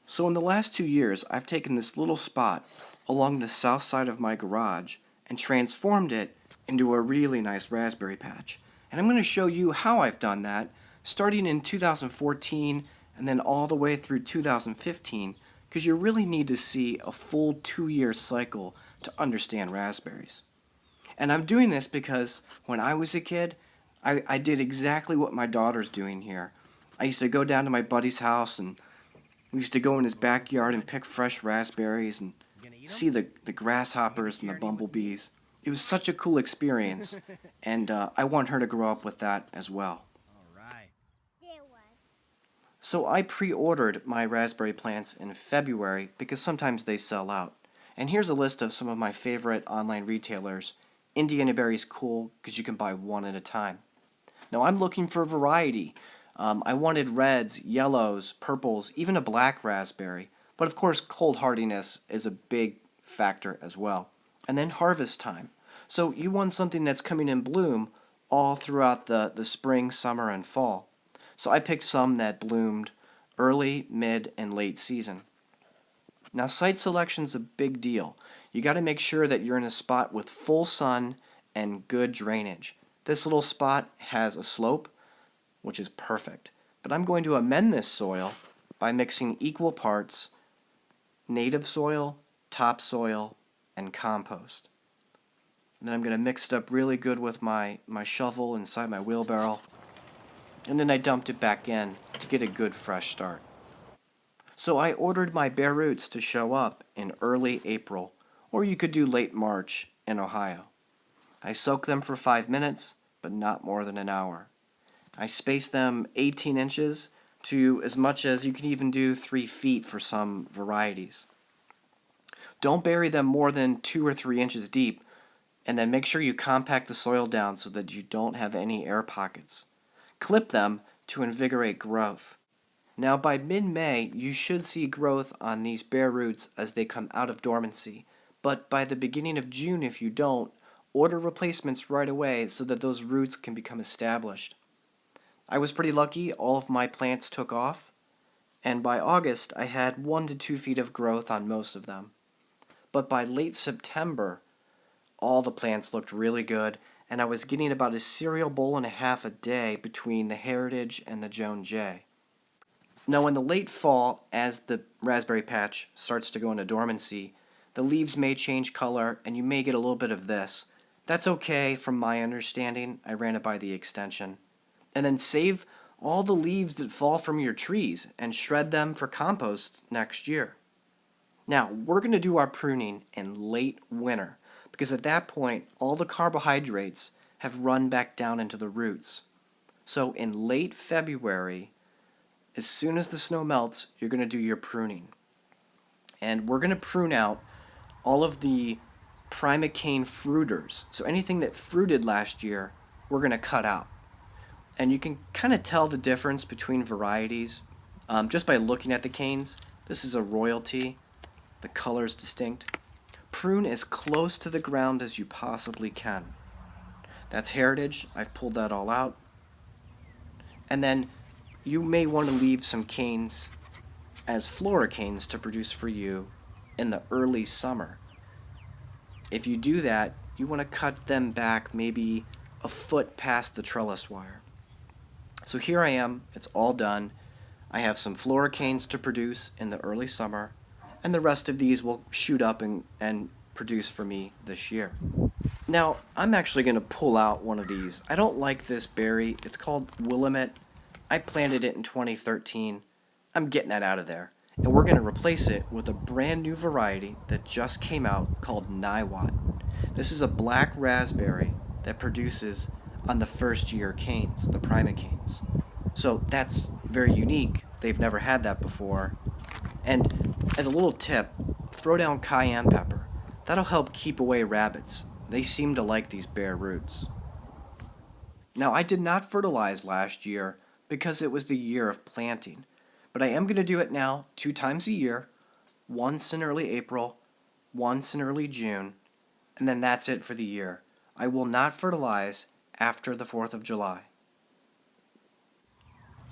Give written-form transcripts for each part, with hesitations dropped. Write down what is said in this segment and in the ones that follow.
So in the last 2 years, I've taken this little spot along the south side of my garage and transformed it into a really nice raspberry patch. And I'm going to show you how I've done that, starting in 2014 and then all the way through 2015, because you really need to see a full 2-year cycle to understand raspberries. And I'm doing this because when I was a kid, I did exactly what my daughter's doing here. I used to go down to my buddy's house and we used to go in his backyard and pick fresh raspberries and see the grasshoppers and the bumblebees. It was such a cool experience, and I want her to grow up with that as well. So I pre-ordered my raspberry plants in February because sometimes they sell out. And here's a list of some of my favorite online retailers. Indianaberry's cool because you can buy one at a time. Now I'm looking for variety. I wanted reds, yellows, purples, even a black raspberry. But of course, cold hardiness is a big factor as well. And then harvest time. So you want something that's coming in bloom all throughout the spring, summer, and fall. So I picked some that bloomed early, mid, and late season. Now site selection's a big deal. You got to make sure that you're in a spot with full sun and good drainage. This little spot has a slope, which is perfect. But I'm going to amend this soil by mixing equal parts native soil, topsoil, and compost. And then I'm going to mix it up really good with my shovel inside my wheelbarrow. And then I dumped it back in to get a good fresh start. So I ordered my bare roots to show up in early April, or you could do late March in Ohio. I soak them for 5 minutes, but not more than an hour. I space them 18 inches to as much as you can even do 3 feet for some varieties. Don't bury them more than 2 or 3 inches deep, and then make sure you compact the soil down so that you don't have any air pockets. Clip them to invigorate growth. Now by mid-May, you should see growth on these bare roots as they come out of dormancy, but by the beginning of June, if you don't, order replacements right away so that those roots can become established. I was pretty lucky, all of my plants took off, and by August I had 1 to 2 feet of growth on most of them. But by late September, all the plants looked really good, and I was getting about a cereal bowl and a half a day between the Heritage and the Joan Jay. Now in the late fall, as the raspberry patch starts to go into dormancy, the leaves may change color and you may get a little bit of this. That's okay from my understanding. I ran it by the extension. And then save all the leaves that fall from your trees and shred them for compost next year. Now, we're going to do our pruning in late winter because at that point, all the carbohydrates have run back down into the roots. So in late February, as soon as the snow melts, you're going to do your pruning. And we're going to prune out all of the primocane fruiters. So anything that fruited last year, we're going to cut out. And you can kind of tell the difference between varieties just by looking at the canes. This is a royalty. The color is distinct. Prune as close to the ground as you possibly can. That's Heritage. I've pulled that all out. And then you may want to leave some canes as floricanes to produce for you in the early summer. If you do that, you want to cut them back maybe a foot past the trellis wire. So here I am, it's all done. I have some floricanes to produce in the early summer, and the rest of these will shoot up and produce for me this year. Now, I'm actually going to pull out one of these. I don't like this berry. It's called Willamette. I planted it in 2013. I'm getting that out of there. And we're going to replace it with a brand new variety that just came out called Niwot. This is a black raspberry that produces on the first year canes, the primocanes. So that's very unique. They've never had that before. And as a little tip, throw down cayenne pepper. That'll help keep away rabbits. They seem to like these bare roots. Now, I did not fertilize last year because it was the year of planting, but I am going to do it now 2 times a year, once in early April, once in early June, and then that's it for the year. I will not fertilize after the 4th of July.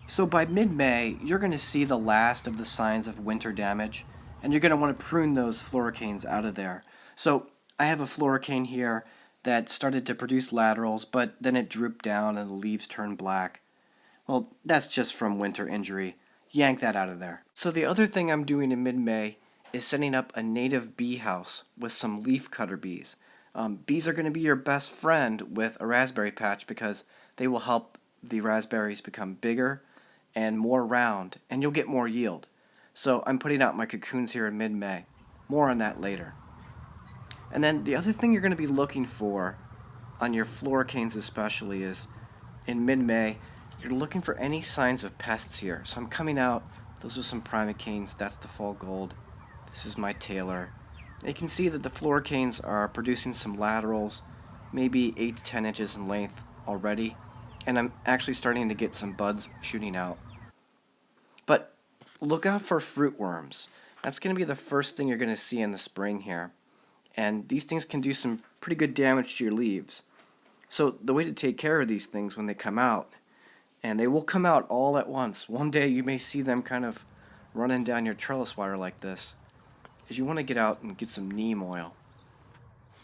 So by mid-May, you're going to see the last of the signs of winter damage, and you're going to want to prune those floricanes out of there. So I have a floricane here that started to produce laterals, but then it drooped down and the leaves turned black. Well, that's just from winter injury. Yank that out of there. So the other thing I'm doing in mid-May is setting up a native bee house with some leafcutter bees. Bees are going to be your best friend with a raspberry patch because they will help the raspberries become bigger and more round, and you'll get more yield. So I'm putting out my cocoons here in mid-May. More on that later. And then the other thing you're going to be looking for on your floricanes especially is in mid-May, you're looking for any signs of pests here. So I'm coming out, those are some primicanes, that's the fall gold. This is my tailor. You can see that the floricanes are producing some laterals, maybe 8 to 10 inches in length already, and I'm actually starting to get some buds shooting out. But look out for fruit worms. That's going to be the first thing you're going to see in the spring here. And these things can do some pretty good damage to your leaves. So the way to take care of these things when they come out, and they will come out all at once. One day you may see them kind of running down your trellis wire like this, is you want to get out and get some neem oil.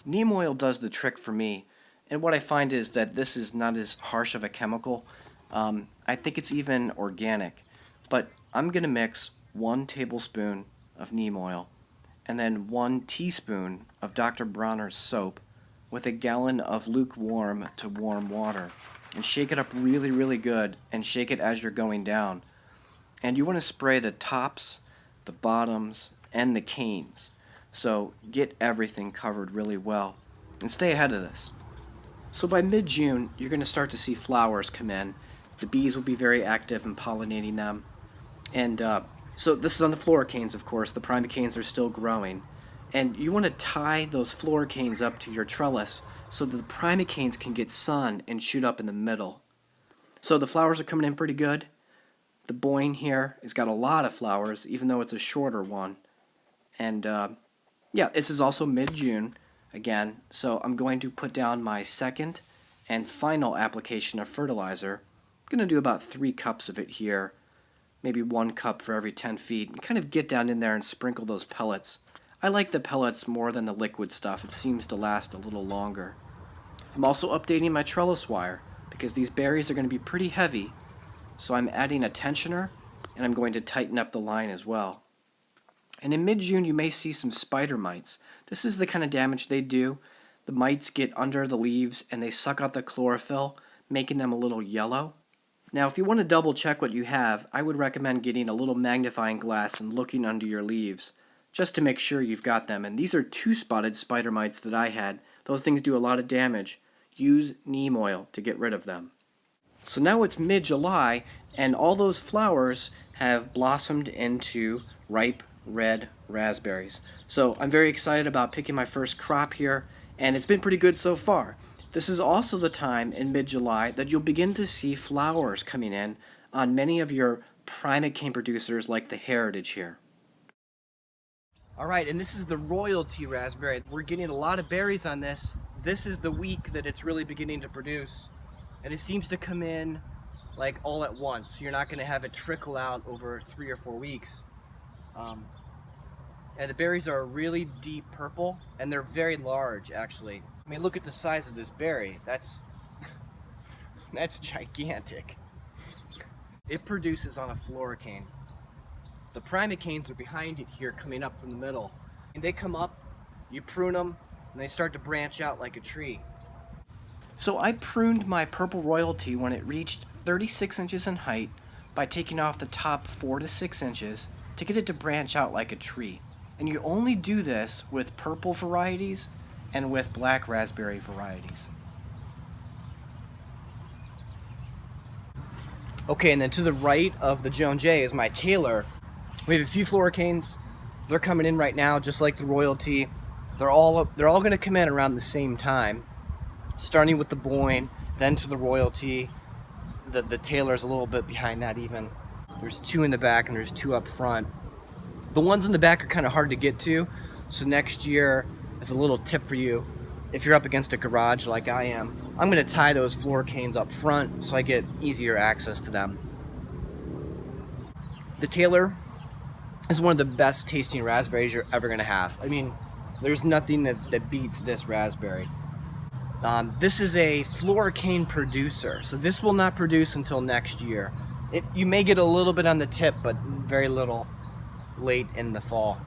Neem oil does the trick for me, and what I find is that this is not as harsh of a chemical. I think it's even organic, but I'm going to mix 1 tablespoon of neem oil and then 1 teaspoon of Dr. Bronner's soap with a gallon of lukewarm to warm water, and shake it up really, really good, and shake it as you're going down. And you want to spray the tops, the bottoms, and the canes. So get everything covered really well, and stay ahead of this. So by mid-June, you're going to start to see flowers come in. The bees will be very active in pollinating them. And so this is on the floricanes, of course. The primicanes are still growing. And you want to tie those floricanes up to your trellis so that the primicanes can get sun and shoot up in the middle. So the flowers are coming in pretty good. The boyne here has got a lot of flowers, even though it's a shorter one. And yeah, this is also mid-June again. So I'm going to put down my second and final application of fertilizer. I'm going to do about 3 cups of it here, maybe 1 cup for every 10 feet, and kind of get down in there and sprinkle those pellets. I like the pellets more than the liquid stuff. It seems to last a little longer. I'm also updating my trellis wire because these berries are going to be pretty heavy. So I'm adding a tensioner, and I'm going to tighten up the line as well. And in mid-June, you may see some spider mites. This is the kind of damage they do. The mites get under the leaves, and they suck out the chlorophyll, making them a little yellow. Now, if you want to double check what you have, I would recommend getting a little magnifying glass and looking under your leaves, just to make sure you've got them. And these are 2-spotted spider mites that I had. Those things do a lot of damage. Use neem oil to get rid of them. So now it's mid-July, and all those flowers have blossomed into ripe red raspberries. So I'm very excited about picking my first crop here, and it's been pretty good so far. This is also the time in mid-July that you'll begin to see flowers coming in on many of your primicane producers like the Heritage here. Alright, and this is the royalty raspberry. We're getting a lot of berries on this. This is the week that it's really beginning to produce. And it seems to come in like all at once. You're not going to have it trickle out over 3 or 4 weeks. And the berries are a really deep purple, and they're very large actually. I mean, look at the size of this berry. That's gigantic. It produces on a floricane. The primicanes are behind it here, coming up from the middle. And they come up, you prune them, and they start to branch out like a tree. So I pruned my purple royalty when it reached 36 inches in height by taking off the top 4 to 6 inches to get it to branch out like a tree. And you only do this with purple varieties and with black raspberry varieties. Okay, and then to the right of the Joan J is my Taylor. We have a few floricanes. They're coming in right now, just like the royalty. They're all going to come in around the same time, starting with the boyne, then to the royalty. The Taylor's a little bit behind that even. There's 2 in the back and there's 2 up front. The ones in the back are kind of hard to get to, so next year, as a little tip for you, if you're up against a garage like I am, I'm going to tie those floricanes up front so I get easier access to them. The Taylor is one of the best tasting raspberries you're ever gonna have. I mean, there's nothing that beats this raspberry. This is a floricane producer, so this will not produce until next year. You may get a little bit on the tip, but very little late in the fall.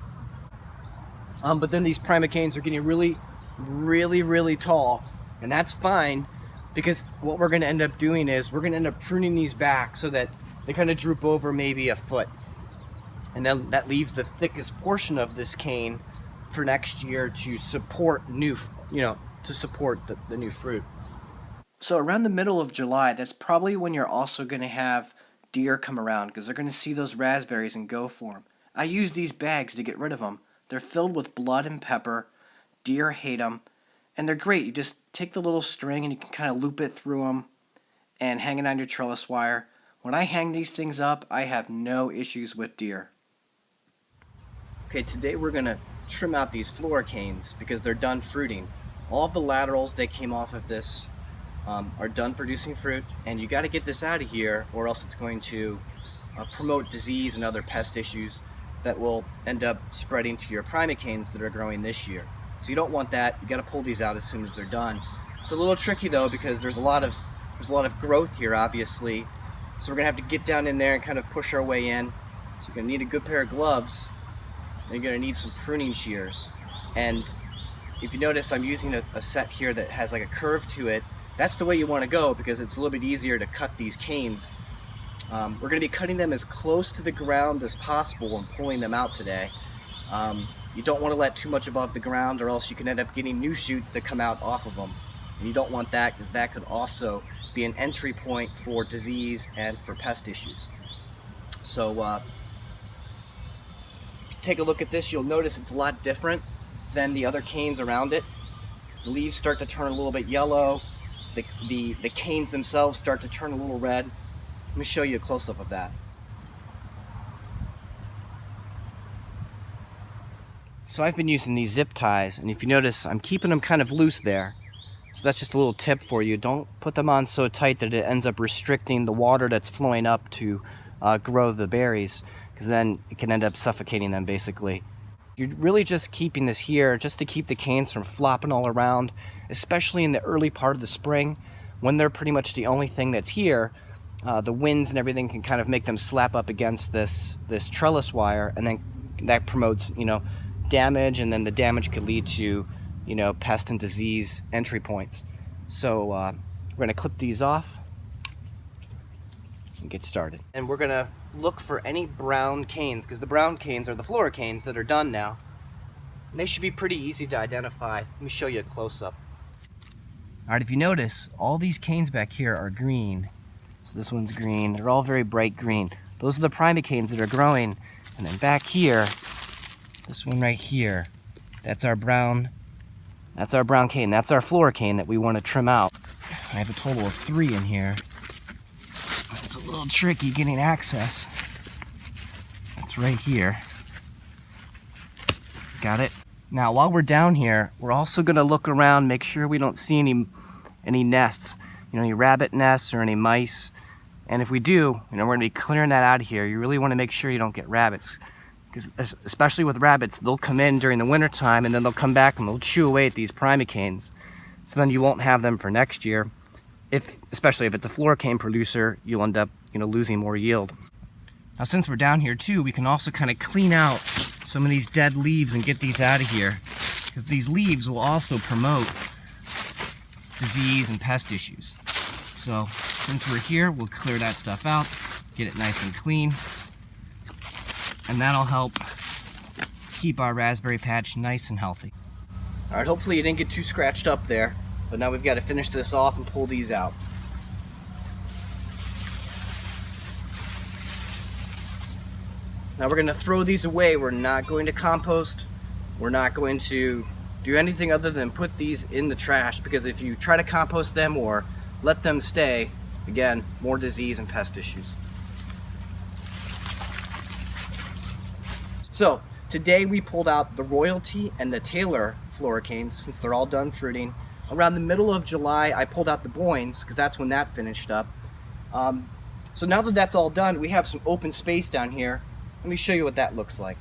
But then these primicanes are getting really tall, and that's fine, because what we're gonna end up doing is we're gonna end up pruning these back so that they kind of droop over maybe a foot. And then that leaves the thickest portion of this cane for next year to support new, to support the new fruit. So around the middle of July, that's probably when you're also going to have deer come around, because they're going to see those raspberries and go for them. I use these bags to get rid of them. They're filled with blood and pepper. Deer hate them, and they're great. You just take the little string and you can kind of loop it through them and hang it on your trellis wire. When I hang these things up, I have no issues with deer. Okay, today we're going to trim out these floricanes because they're done fruiting. All of the laterals that came off of this are done producing fruit, and you got to get this out of here or else it's going to promote disease and other pest issues that will end up spreading to your primicanes that are growing this year. So you don't want that. You got to pull these out as soon as they're done. It's a little tricky though, because there's a lot of growth here, obviously. So we're gonna have to get down in there and kind of push our way in. So you're gonna need a good pair of gloves. And you're gonna need some pruning shears. And if you notice, I'm using a set here that has like a curve to it. That's the way you want to go, because it's a little bit easier to cut these canes. We're going to be cutting them as close to the ground as possible and pulling them out today. You don't want to let too much above the ground, or else you can end up getting new shoots that come out off of them. And you don't want that, because that could also be an entry point for disease and for pest issues. So if you take a look at this, you'll notice it's a lot different than the other canes around it. The leaves start to turn a little bit yellow. The canes themselves start to turn a little red. Let me show you a close-up of that. So I've been using these zip ties, and if you notice, I'm keeping them kind of loose there. So that's just a little tip for you. Don't put them on so tight that it ends up restricting the water that's flowing up to grow the berries, because then it can end up suffocating them basically. You're really just keeping this here just to keep the canes from flopping all around, especially in the early part of the spring when they're pretty much the only thing that's here. The winds and everything can kind of make them slap up against this trellis wire, and then that promotes, damage, and then the damage could lead to, pest and disease entry points. So we're gonna clip these off and get started. And we're gonna look for any brown canes, because the brown canes are the floricanes that are done now. And they should be pretty easy to identify. Let me show you a close-up. All right, if you notice, all these canes back here are green. So this one's green. They're all very bright green. Those are the primicanes that are growing. And then back here, this one right here, that's our brown cane. That's our floricane that we want to trim out. I have a total of 3 in here. It's a little tricky getting access. It's right here. Got it? Now, while we're down here, we're also going to look around, make sure we don't see any nests, any rabbit nests or any mice. And if we do, we're going to be clearing that out of here. You really want to make sure you don't get rabbits, because especially with rabbits, they'll come in during the winter time and then they'll come back and they'll chew away at these primicanes. So then you won't have them for next year. Especially if it's a floricane producer, you'll end up, losing more yield. Now, since we're down here too, we can also kind of clean out some of these dead leaves and get these out of here, because these leaves will also promote disease and pest issues. So since we're here, we'll clear that stuff out, get it nice and clean, and that'll help keep our raspberry patch nice and healthy. All right, hopefully you didn't get too scratched up there. But now we've got to finish this off and pull these out. Now we're going to throw these away. We're not going to compost. We're not going to do anything other than put these in the trash, because if you try to compost them or let them stay, again, more disease and pest issues. So today we pulled out the Royalty and the Taylor floricanes, since they're all done fruiting. Around the middle of July, I pulled out the Boynes, because that's when that finished up. So now that that's all done, we have some open space down here. Let me show you what that looks like.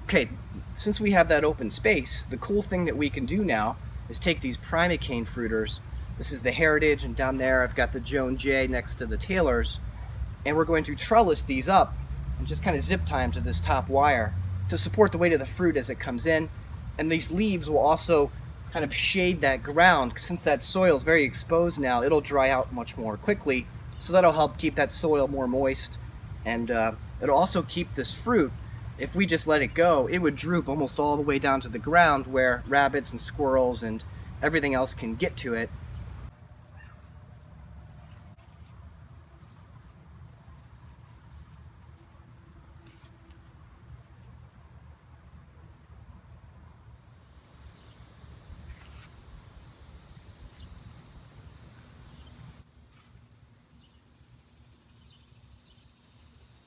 Okay, since we have that open space, the cool thing that we can do now is take these primocane fruiters. This is the Heritage, and down there I've got the Joan J next to the Taylors, and we're going to trellis these up and just kind of zip tie them to this top wire to support the weight of the fruit as it comes in. And these leaves will also kind of shade that ground. Since that soil is very exposed now, it'll dry out much more quickly, so that'll help keep that soil more moist, and it'll also keep this fruit. If we just let it go, it would droop almost all the way down to the ground where rabbits and squirrels and everything else can get to it.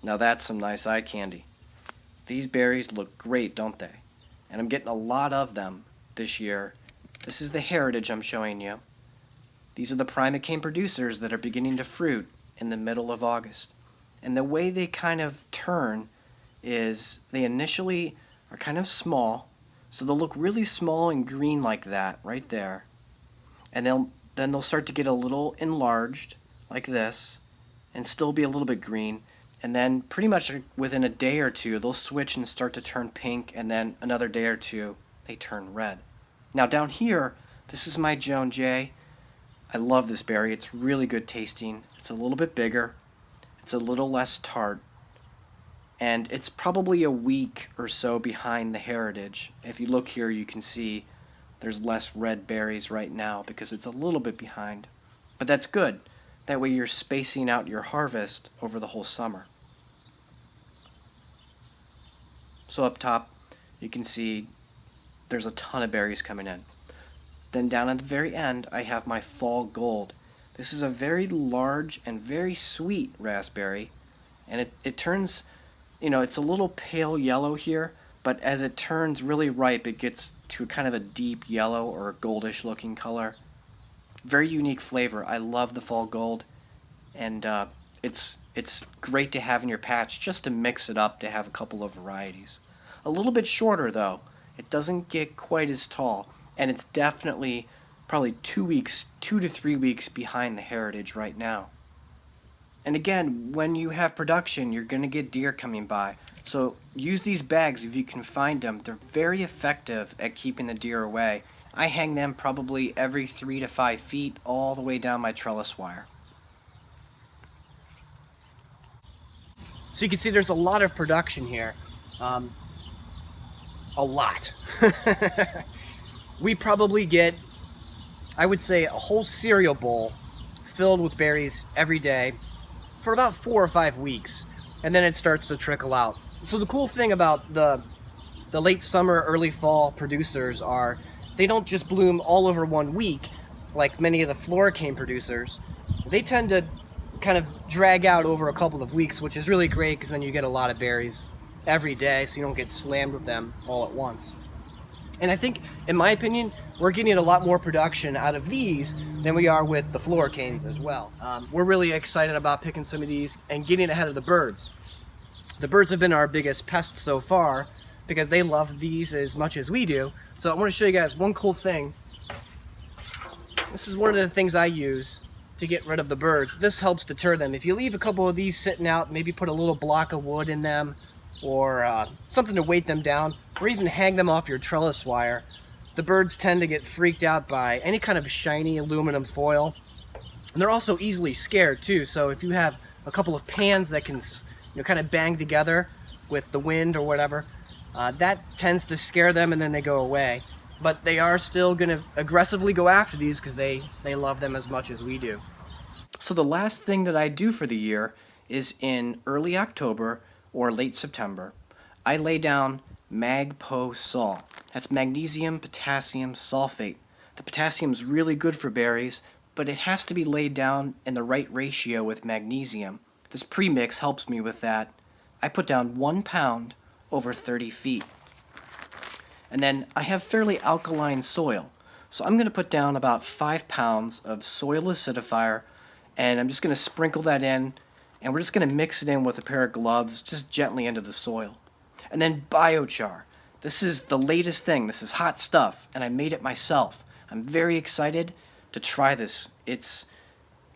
Now that's some nice eye candy. These berries look great, don't they? And I'm getting a lot of them this year. This is the Heritage I'm showing you. These are the primocane producers that are beginning to fruit in the middle of August. And the way they kind of turn is they initially are kind of small, so they'll look really small and green like that right there. And then they'll start to get a little enlarged like this and still be a little bit green. And then pretty much within a day or two, they'll switch and start to turn pink, and then another day or two, they turn red. Now down here, this is my Joan J. I love this berry. It's really good tasting. It's a little bit bigger. It's a little less tart. And it's probably a week or so behind the Heritage. If you look here, you can see there's less red berries right now because it's a little bit behind. But that's good. That way you're spacing out your harvest over the whole summer. So up top, you can see there's a ton of berries coming in. Then down at the very end, I have my Fall Gold. This is a very large and very sweet raspberry, and it turns, it's a little pale yellow here, but as it turns really ripe, it gets to kind of a deep yellow or a goldish looking color. Very unique flavor. I love the Fall Gold, and it's great to have in your patch just to mix it up to have a couple of varieties. A little bit shorter though. It doesn't get quite as tall, and it's definitely probably 2 to 3 weeks behind the Heritage right now. And again, when you have production, you're going to get deer coming by. So use these bags if you can find them. They're very effective at keeping the deer away. I hang them probably every 3 to 5 feet all the way down my trellis wire. So you can see there's a lot of production here. A lot. We probably get, I would say, a whole cereal bowl filled with berries every day for about 4 or 5 weeks, and then it starts to trickle out. So the cool thing about the late summer, early fall producers are they don't just bloom all over 1 week like many of the floricane producers. They tend to kind of drag out over a couple of weeks, which is really great because then you get a lot of berries every day, so you don't get slammed with them all at once. And I think, in my opinion, we're getting a lot more production out of these than we are with the floricanes as well. We're really excited about picking some of these and getting ahead of the birds. The birds have been our biggest pest so far because they love these as much as we do. So I want to show you guys one cool thing. This is one of the things I use to get rid of the birds. This helps deter them. If you leave a couple of these sitting out, maybe put a little block of wood in them, or something to weight them down, or even hang them off your trellis wire, the birds tend to get freaked out by any kind of shiny aluminum foil. And they're also easily scared too, so if you have a couple of pans that can kind of bang together with the wind or whatever, that tends to scare them and then they go away. But they are still going to aggressively go after these because they love them as much as we do. So the last thing that I do for the year is in early October or late September, I lay down Mag-Po-Sol. That's magnesium potassium sulfate. The potassium is really good for berries, but it has to be laid down in the right ratio with magnesium. This premix helps me with that. I put down 1 pound over 30 feet. And then I have fairly alkaline soil. So I'm going to put down about 5 pounds of soil acidifier, and I'm just going to sprinkle that in, and we're just going to mix it in with a pair of gloves just gently into the soil. And then biochar. This is the latest thing. This is hot stuff, and I made it myself. I'm very excited to try this. It's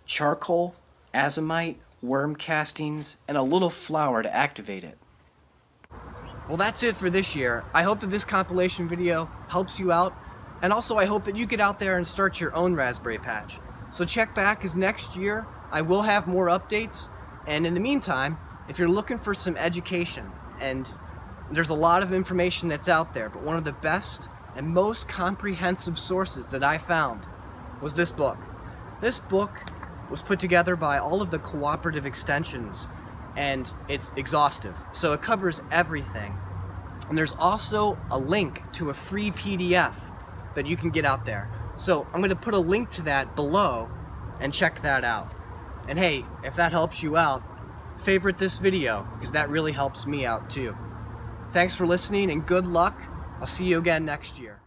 charcoal, azomite, worm castings, and a little flour to activate it. Well, that's it for this year. I hope that this compilation video helps you out, and also I hope that you get out there and start your own raspberry patch. So check back, because next year I will have more updates, and in the meantime, if you're looking for some education, and there's a lot of information that's out there, but one of the best and most comprehensive sources that I found was this book. This book was put together by all of the cooperative extensions, and it's exhaustive. So it covers everything. And there's also a link to a free PDF that you can get out there. So I'm going to put a link to that below and check that out. And hey, if that helps you out, favorite this video, because that really helps me out too. Thanks for listening and good luck. I'll see you again next year.